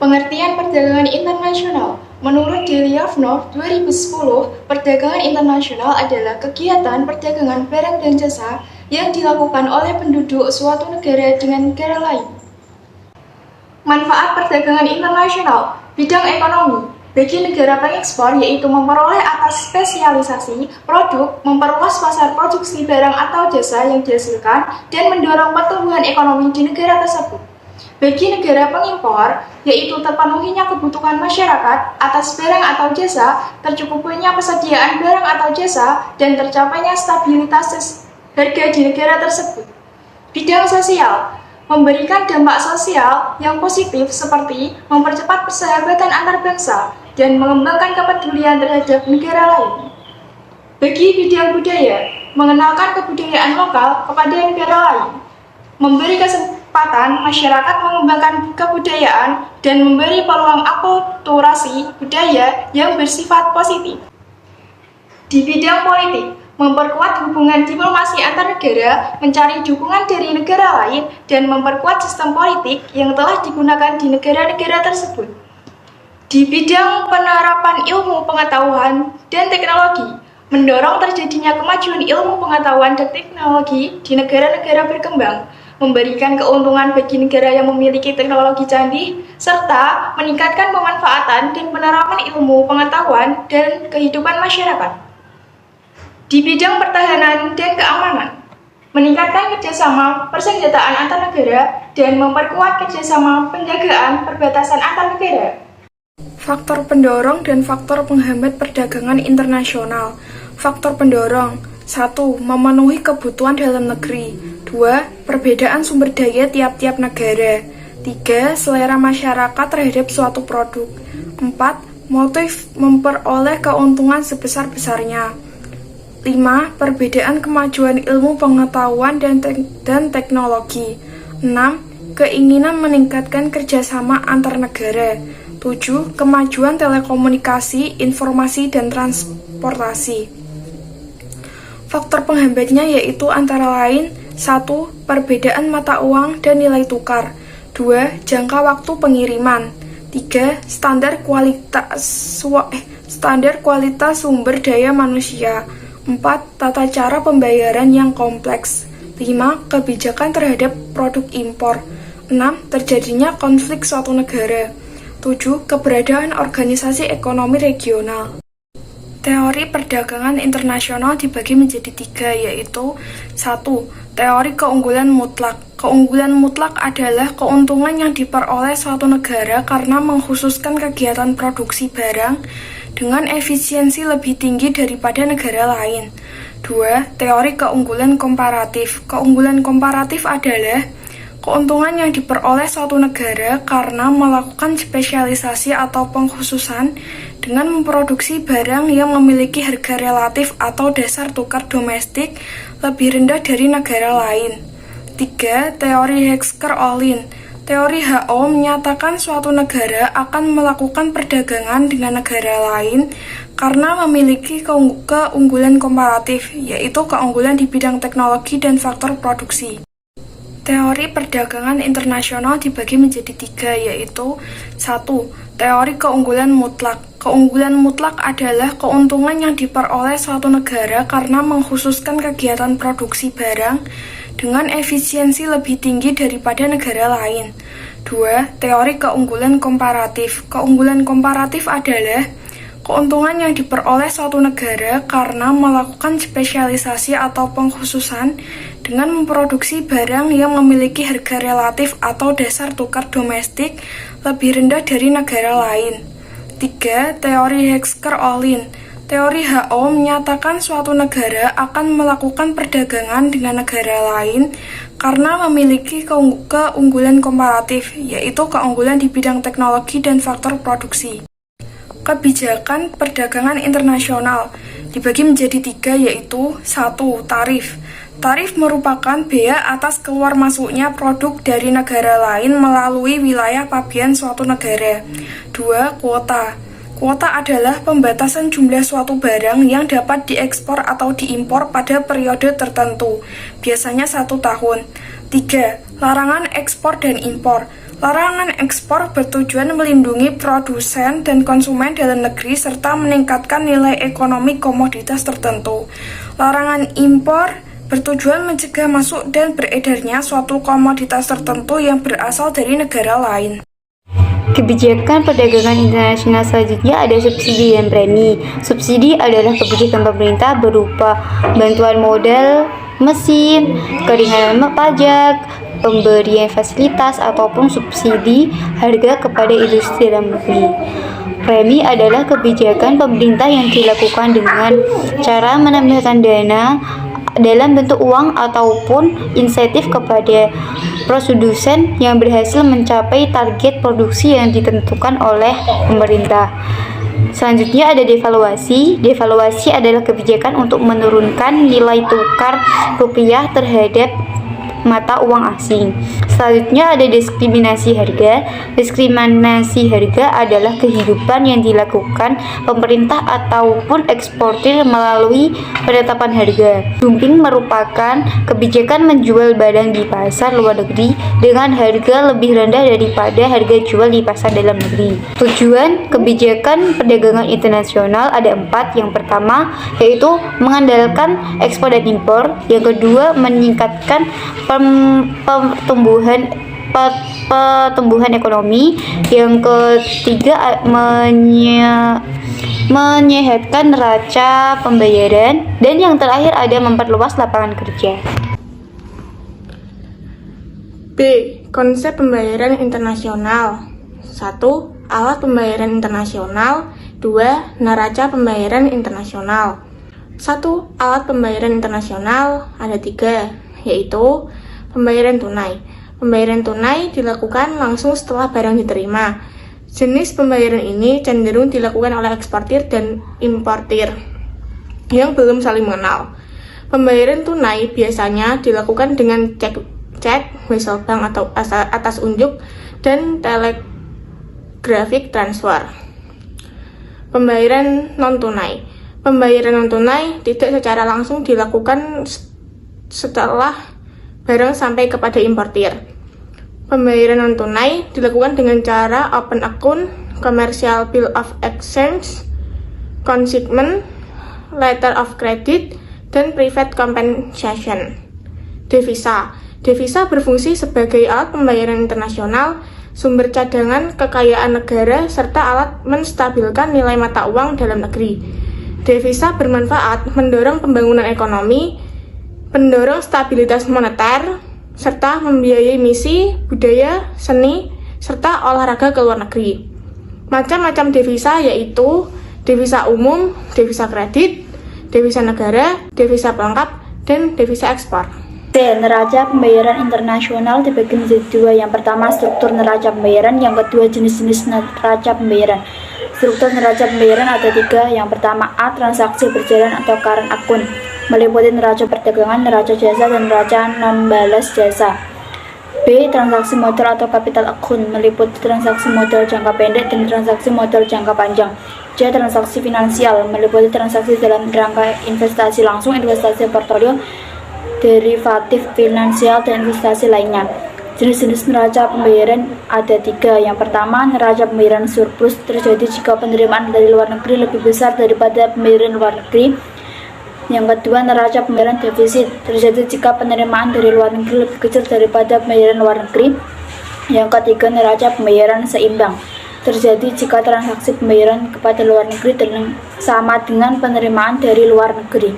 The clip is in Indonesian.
Pengertian perdagangan internasional. Menurut Daily of North 2010, perdagangan internasional adalah kegiatan perdagangan barang dan jasa yang dilakukan oleh penduduk suatu negara dengan negara lain. Manfaat perdagangan internasional. Bidang ekonomi. Bagi negara pengekspor yaitu memperoleh atas spesialisasi produk, memperluas pasar produksi barang atau jasa yang dihasilkan, dan mendorong pertumbuhan ekonomi di negara tersebut. Bagi negara pengimpor, yaitu terpenuhinya kebutuhan masyarakat atas barang atau jasa, tercukupinya persediaan barang atau jasa, dan tercapainya stabilitas harga di negara tersebut. Bidang sosial, memberikan dampak sosial yang positif seperti mempercepat persahabatan antar bangsa dan mengembangkan kepedulian terhadap negara lain. Bagi bidang budaya, mengenalkan kebudayaan lokal kepada negara lain, memberi kesempatan masyarakat mengembangkan kebudayaan dan memberi peluang akulturasi budaya yang bersifat positif. Di bidang politik, memperkuat hubungan diplomasi antar negara, mencari dukungan dari negara lain, dan memperkuat sistem politik yang telah digunakan di negara-negara tersebut. Di bidang penerapan ilmu pengetahuan dan teknologi, mendorong terjadinya kemajuan ilmu pengetahuan dan teknologi di negara-negara berkembang, memberikan keuntungan bagi negara yang memiliki teknologi canggih, serta meningkatkan pemanfaatan dan penerapan ilmu pengetahuan dan kehidupan masyarakat. Di bidang pertahanan dan keamanan, meningkatkan kerjasama persenjataan antar negara dan memperkuat kerjasama penjagaan perbatasan antar negara. Faktor pendorong dan faktor penghambat perdagangan internasional. Faktor pendorong: 1. Memenuhi kebutuhan dalam negeri. 2. Perbedaan sumber daya tiap-tiap negara. 3. Selera masyarakat terhadap suatu produk. 4. Motif memperoleh keuntungan sebesar-besarnya. 5. Perbedaan kemajuan ilmu pengetahuan dan teknologi. 6. Keinginan meningkatkan kerjasama antar negara. 7. Kemajuan telekomunikasi, informasi, dan transportasi. Faktor penghambatnya yaitu antara lain 1. Perbedaan mata uang dan nilai tukar. 2. Jangka waktu pengiriman. 3. Standar kualitas sumber daya manusia. 4. Tata cara pembayaran yang kompleks. 5. Kebijakan terhadap produk impor. 6. Terjadinya konflik suatu negara. 7. Keberadaan organisasi ekonomi regional. Teori perdagangan internasional dibagi menjadi 3, yaitu 1. Teori keunggulan mutlak. Keunggulan mutlak adalah keuntungan yang diperoleh suatu negara karena mengkhususkan kegiatan produksi barang dengan efisiensi lebih tinggi daripada negara lain. 2. Teori keunggulan komparatif. Keunggulan komparatif adalah keuntungan yang diperoleh suatu negara karena melakukan spesialisasi atau pengkhususan dengan memproduksi barang yang memiliki harga relatif atau dasar tukar domestik lebih rendah dari negara lain. 3. Teori Hesker-Ohlin. Teori HO menyatakan suatu negara akan melakukan perdagangan dengan negara lain karena memiliki keunggulan komparatif, yaitu keunggulan di bidang teknologi dan faktor produksi. Teori perdagangan internasional dibagi menjadi 3, yaitu 1. Teori keunggulan mutlak. Keunggulan mutlak adalah keuntungan yang diperoleh suatu negara karena mengkhususkan kegiatan produksi barang dengan efisiensi lebih tinggi daripada negara lain. 2. Teori keunggulan komparatif. Keunggulan komparatif adalah keuntungan yang diperoleh suatu negara karena melakukan spesialisasi atau pengkhususan dengan memproduksi barang yang memiliki harga relatif atau dasar tukar domestik lebih rendah dari negara lain. 3. Teori Hesker-Ohlin. Teori HO menyatakan suatu negara akan melakukan perdagangan dengan negara lain karena memiliki keunggulan komparatif, yaitu keunggulan di bidang teknologi dan faktor produksi. Kebijakan perdagangan internasional dibagi menjadi 3, yaitu 1. Tarif. Tarif merupakan bea atas keluar masuknya produk dari negara lain melalui wilayah pabean suatu negara. 2. Kuota. Kuota adalah pembatasan jumlah suatu barang yang dapat diekspor atau diimpor pada periode tertentu, biasanya 1 tahun. 3. Larangan ekspor dan impor. Larangan ekspor bertujuan melindungi produsen dan konsumen dalam negeri serta meningkatkan nilai ekonomi komoditas tertentu. Larangan impor bertujuan mencegah masuk dan beredarnya suatu komoditas tertentu yang berasal dari negara lain. Kebijakan perdagangan internasional selanjutnya ada subsidi dan premi. Subsidi adalah kebijakan pemerintah berupa bantuan modal, mesin, keringanan pajak, pemberian fasilitas ataupun subsidi harga kepada industri dalam negeri. Premi adalah kebijakan pemerintah yang dilakukan dengan cara menambahkan dana dalam bentuk uang ataupun insentif kepada produsen yang berhasil mencapai target produksi yang ditentukan oleh pemerintah. Selanjutnya ada devaluasi. Devaluasi adalah kebijakan untuk menurunkan nilai tukar rupiah terhadap mata uang asing. Selanjutnya ada diskriminasi harga. Diskriminasi harga adalah kehidupan yang dilakukan pemerintah ataupun eksportir melalui penetapan harga. Dumping merupakan kebijakan menjual barang di pasar luar negeri dengan harga lebih rendah daripada harga jual di pasar dalam negeri. Tujuan kebijakan perdagangan internasional ada 4. Yang pertama yaitu mengandalkan ekspor dan impor. Yang kedua meningkatkan pertumbuhan ekonomi. Yang ketiga menyehatkan neraca pembayaran, dan yang terakhir ada memperluas lapangan kerja. B. Konsep pembayaran internasional. 1. Alat pembayaran internasional. 2. Neraca pembayaran internasional. 1. Alat pembayaran internasional ada 3, yaitu pembayaran tunai. Pembayaran tunai dilakukan langsung setelah barang diterima. Jenis pembayaran ini cenderung dilakukan oleh eksportir dan importir yang belum saling mengenal. Pembayaran tunai biasanya dilakukan dengan cek, wesel bank atau atas unjuk, dan telegraphic transfer. Pembayaran non-tunai. Pembayaran non-tunai tidak secara langsung dilakukan setelah barang sampai kepada importir. Pembayaran non-tunai dilakukan dengan cara open account, commercial bill of exchange, consignment, letter of credit, dan private compensation. Devisa. Devisa berfungsi sebagai alat pembayaran internasional, sumber cadangan kekayaan negara, serta alat menstabilkan nilai mata uang dalam negeri. Devisa bermanfaat mendorong pembangunan ekonomi, pendorong stabilitas moneter, serta membiayai misi, budaya, seni, serta olahraga ke luar negeri. Macam-macam devisa yaitu devisa umum, devisa kredit, devisa negara, devisa pelengkap, dan devisa ekspor. C. Neraca pembayaran internasional dibagi menjadi 2. Yang pertama struktur neraca pembayaran, yang kedua jenis-jenis neraca pembayaran. Struktur neraca pembayaran ada 3. Yang pertama A. Transaksi berjalan atau current account, meliputi neraca perdagangan, neraca jasa, dan neraca non-balas jasa. B. Transaksi modal atau capital account, meliputi transaksi modal jangka pendek dan transaksi modal jangka panjang. C. Transaksi finansial, meliputi transaksi dalam rangka investasi langsung, investasi portofolio, derivatif finansial, dan investasi lainnya. Jenis-jenis neraca pembayaran ada 3. Yang pertama, neraca pembayaran surplus terjadi jika penerimaan dari luar negeri lebih besar daripada pembayaran luar negeri. Yang kedua, neraca pembayaran defisit terjadi jika penerimaan dari luar negeri lebih kecil daripada pembayaran luar negeri. Yang ketiga, neraca pembayaran seimbang terjadi jika transaksi pembayaran kepada luar negeri sama dengan penerimaan dari luar negeri.